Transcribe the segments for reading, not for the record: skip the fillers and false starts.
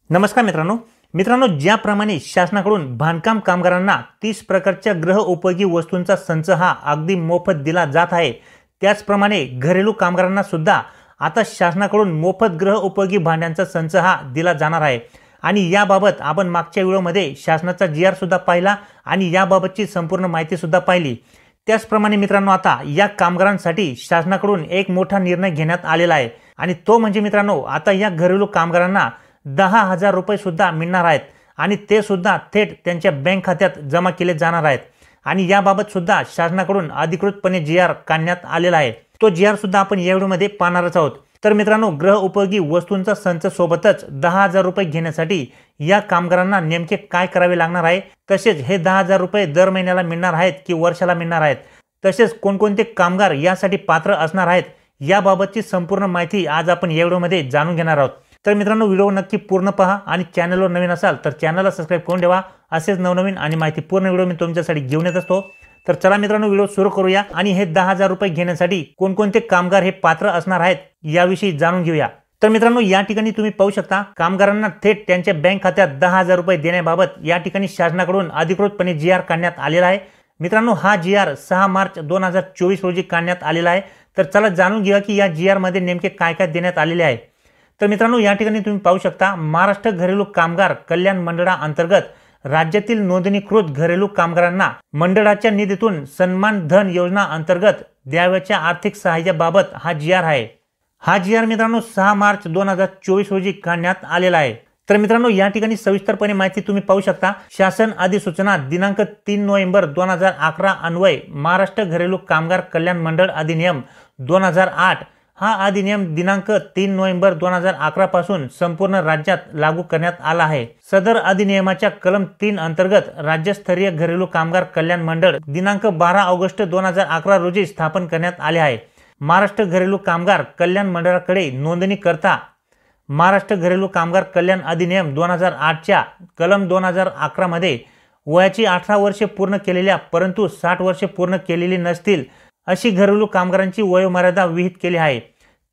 नमस्कार मित्रांनो, ज्याप्रमाणे शासनाकडून बांधकाम कामगारांना 30 प्रकारच्या गृह उपयोगी वस्तूंचा संच हा अगदी मोफत दिला जात आहे, त्याचप्रमाणे घरेलू कामगारांना सुद्धा आता शासनाकडून मोफत गृह उपयोगी भांड्यांचा संच हा दिला जाणार आहे। आणि याबाबत आपण मागच्या व्हिडिओमध्ये शासनाचा जीआर सुद्धा पाहिला आणि याबाबतची संपूर्ण माहिती सुद्धा पाहिली। त्याचप्रमाणे मित्रांनो, आता या कामगारांसाठी शासनाकडून एक मोठा निर्णय घेण्यात आलेला आहे आणि तो म्हणजे मित्रांनो, आता या घरेलू कामगारांना 10,000 रुपये सुद्धा मिळणार आहेत आणि ते सुद्धा थेट त्यांच्या बँक खात्यात जमा केले जाणार आहेत। आणि याबाबत सुद्धा शासनाकडून अधिकृतपणे जीआर काढण्यात आलेला आहे। तो जीआर सुद्धा आपण या व्हिडिओमध्ये पाहणारच आहोत। तर मित्रांनो, गृह उपयोगी वस्तूंचा संच सोबतच 10,000 रुपये घेण्यासाठी या कामगारांना नेमके काय करावे लागणार आहे, तसेच हे 10,000 रुपये दर महिन्याला मिळणार आहेत की वर्षाला मिळणार आहेत, तसेच कोणकोणते कामगार यासाठी पात्र असणार आहेत, याबाबतची संपूर्ण माहिती आज आपण या व्हिडिओमध्ये जाणून घेणार आहोत। तर मित्रांनो, व्हिडिओ नक्की पूर्ण पहा आणि चॅनलवर नवीन असाल तर चॅनलला सबस्क्राइब करून ठेवा। असेच नवनवीन आणि माहितीपूर्ण व्हिडिओ मी तुमच्यासाठी घेऊन येत असतो। तर चला मित्रांनो, व्हिडिओ सुरू करूया आणि हे 10,000 रुपये घेण्यासाठी कोणकोणते कामगार हे पात्र असणार आहेत याविषयी जाणून घेऊया। तर मित्रांनो, या ठिकाणी तुम्ही पाहू शकता, कामगारांना थेट त्यांच्या बँक खात्यात 10,000 रुपये देण्याबाबत या ठिकाणी शासनाकडून अधिकृतपणे जीआर काढण्यात आलेला आहे। मित्रांनो, हा जीआर 6 मार्च 2024 रोजी काढण्यात आलेला आहे। तर चला जाणून घेऊया की या जीआर मध्ये नेमके काय काय देण्यात आलेले आहे। तर मित्रांनो, या ठिकाणी तुम्ही पाहू शकता, महाराष्ट्र घरेलू कामगार कल्याण मंडळाअंतर्गत राज्यातील नोंदणीकृत घरेलू कामगारांना मंडळाच्या निधीतून सन्मान धन योजना अंतर्गत द्यावयाच्या आर्थिक सहाय्याबाबत हा जीआर आहे। हा जीआर मित्रांनो 6 मार्च 2024 रोजी काढण्यात आलेला आहे। तर मित्रांनो, या ठिकाणी सविस्तरपणे माहिती तुम्ही पाहू शकता। शासन अधिसूचना दिनांक 3 नोव्हेंबर 2011 अन्वये महाराष्ट्र घरेलू कामगार कल्याण मंडळ अधिनियम 2008 हा अधिनियम दिनांक 3 नोव्हेंबर 2011 पासून संपूर्ण राज्यात लागू करण्यात आला आहे। सदर अधिनियमाच्या कलम 3 अंतर्गत राज्यस्तरीय घरेलू कामगार कल्याण मंडळ दिनांक 12 ऑगस्ट 2011 रोजी स्थापन करण्यात आले आहे। महाराष्ट्र घरेलू कामगार कल्याण मंडळाकडे नोंदणी करता महाराष्ट्र घरेलू कामगार कल्याण अधिनियम 2008 च्या कलम 2011 मध्ये वयाची 18 वर्षे पूर्ण केलेल्या परंतु 60 वर्षे पूर्ण केलेली नसतील अशी घरेलू कामगारांची वयोमर्यादा विहित केली आहे।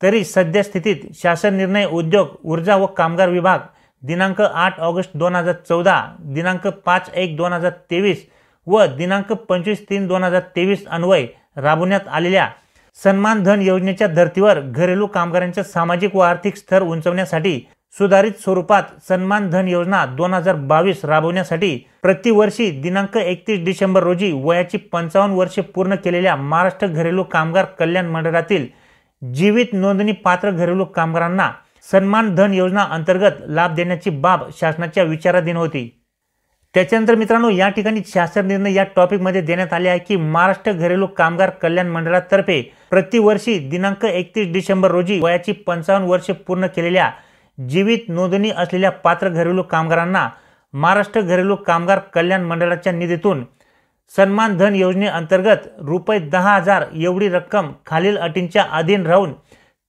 तरी सध्या स्थितीत शासन निर्णय उद्योग ऊर्जा व कामगार विभाग दिनांक 8 ऑगस्ट 2014, दिनांक 5/1/2023 व दिनांक 25/3/2023 अन्वये राबवण्यात आलेल्या सन्मान धन योजनेच्या धर्तीवर घरेलू कामगारांच्या सामाजिक व आर्थिक स्तर उंचवण्यासाठी सुधारित स्वरूपात सन्मान धन योजना 2022 राबवण्यासाठी प्रतिवर्षी दिनांक 31 डिसेंबर रोजी वयाची 55 वर्षे पूर्ण केलेल्या महाराष्ट्र घरेलू कामगार कल्याण मंडळातील जीवित नोंदणी पात्र घरेलू कामगारांना सन्मान धन योजना अंतर्गत लाभ देण्याची बाब शासनाच्या विचाराधीन होती। त्याच्यानंतर मित्रांनो, या ठिकाणी शासन निर्णय या टॉपिक मध्ये देण्यात आले आहे की महाराष्ट्र घरेलू कामगार कल्याण मंडळातर्फे प्रतिवर्षी दिनांक 31 डिसेंबर रोजी वयाची 55 वर्षे पूर्ण केलेल्या जीवित नोंदणी असलेल्या पात्र घरेलू कामगारांना महाराष्ट्र घरेलू कामगार कल्याण मंडळाच्या निधीतून सन्मान धन योजनेअंतर्गत रुपये 10,000 एवढी रक्कम खालील अटींच्या अधीन राहून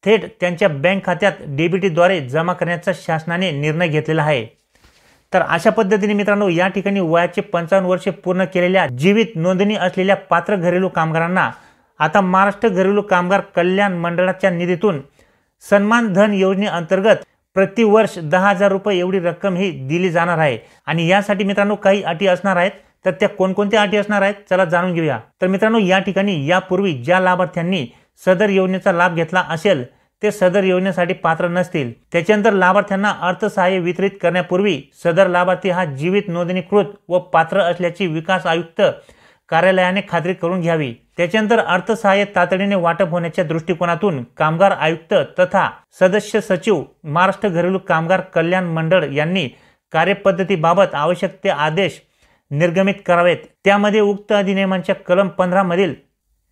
थेट त्यांच्या बँक खात्यात डीबीटीद्वारे जमा करण्याचा शासनाने निर्णय घेतलेला आहे। तर अशा पद्धतीने मित्रांनो, या ठिकाणी वयाचे 55 वर्षे पूर्ण केलेल्या जीवित नोंदणी असलेल्या पात्र घरेलू कामगारांना आता महाराष्ट्र घरेलू कामगार कल्याण मंडळाच्या निधीतून सन्मान धन योजनेअंतर्गत प्रतिवर्ष 10,000 रुपये एवढी रक्कम ही दिली जाणार आहे। आणि यासाठी मित्रांनो काही अटी असणार आहेत। तर त्या कोणकोणत्या अटी असणार आहेत, चला जाणून घेऊया। तर मित्रांनो, या ठिकाणी यापूर्वी ज्या लाभार्थ्यांनी सदर योजनेचा लाभ घेतला असेल ते सदर योजनेसाठी पात्र नसतील। त्याच्यानंतर लाभार्थ्यांना अर्थसहाय्य वितरित करण्यापूर्वी सदर लाभार्थी हा जीवित नोंदणीकृत व पात्र असल्याची विकास आयुक्त कार्यालयाने खात्री करून घ्यावी। त्याच्यानंतर अर्थसहाय्य तातडीने वाटप होण्याच्या दृष्टिकोनातून कामगार आयुक्त तथा सदस्य सचिव महाराष्ट्र घरेलू कामगार कल्याण मंडळ यांनी कार्यपद्धतीबाबत आवश्यक ते आदेश निर्गमित करावेत। त्यामध्ये उक्त अधिनियमांच्या कलम 15 मधील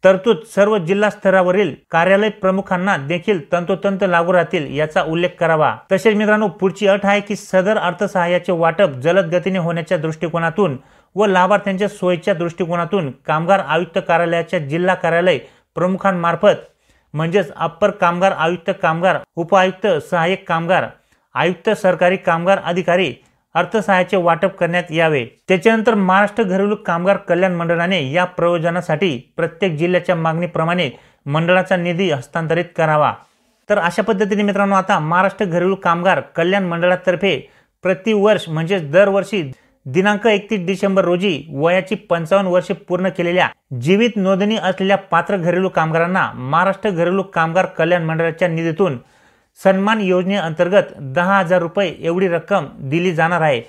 तरतूद सर्व जिल्हा स्तरावरील कार्यालय प्रमुखांना देखील तंतोतंत लागू राहतील याचा उल्लेख करावा। तसेच मित्रांनो, पुढची अट आहे की सदर अर्थसहाय्याचे वाटप जलद गतीने होण्याच्या दृष्टिकोनातून व लाभार्थ्यांच्या सोयीच्या दृष्टिकोनातून कामगार आयुक्त कार्यालयाच्या जिल्हा कार्यालय प्रमुखांमार्फत म्हणजेच अप्पर कामगार आयुक्त कामगार उपआयुक्त सहाय्यक कामगार आयुक्त सरकारी कामगार अधिकारी अर्थसहाय्याचे वाटप करण्यात यावे। त्याच्यानंतर महाराष्ट्र घरेलू कामगार कल्याण मंडळाने या प्रयोजनासाठी प्रत्येक जिल्ह्याच्या मागणीप्रमाणे मंडळाचा निधी हस्तांतरित करावा। तर अशा पद्धतीने मित्रांनो, आता महाराष्ट्र घरेलू कामगार कल्याण मंडळातर्फे प्रतिवर्ष म्हणजे दरवर्षी दिनांक 31 डिसेंबर रोजी वयाची 55 वर्षे पूर्ण केलेल्या जीवित नोंदणी असलेल्या पात्र घरेलू कामगारांना महाराष्ट्र घरेलू कामगार कल्याण मंडळाच्या निधीतून सन्मान योजनेअंतर्गत 10,000 रुपये एवढी रक्कम दिली जाणार आहे।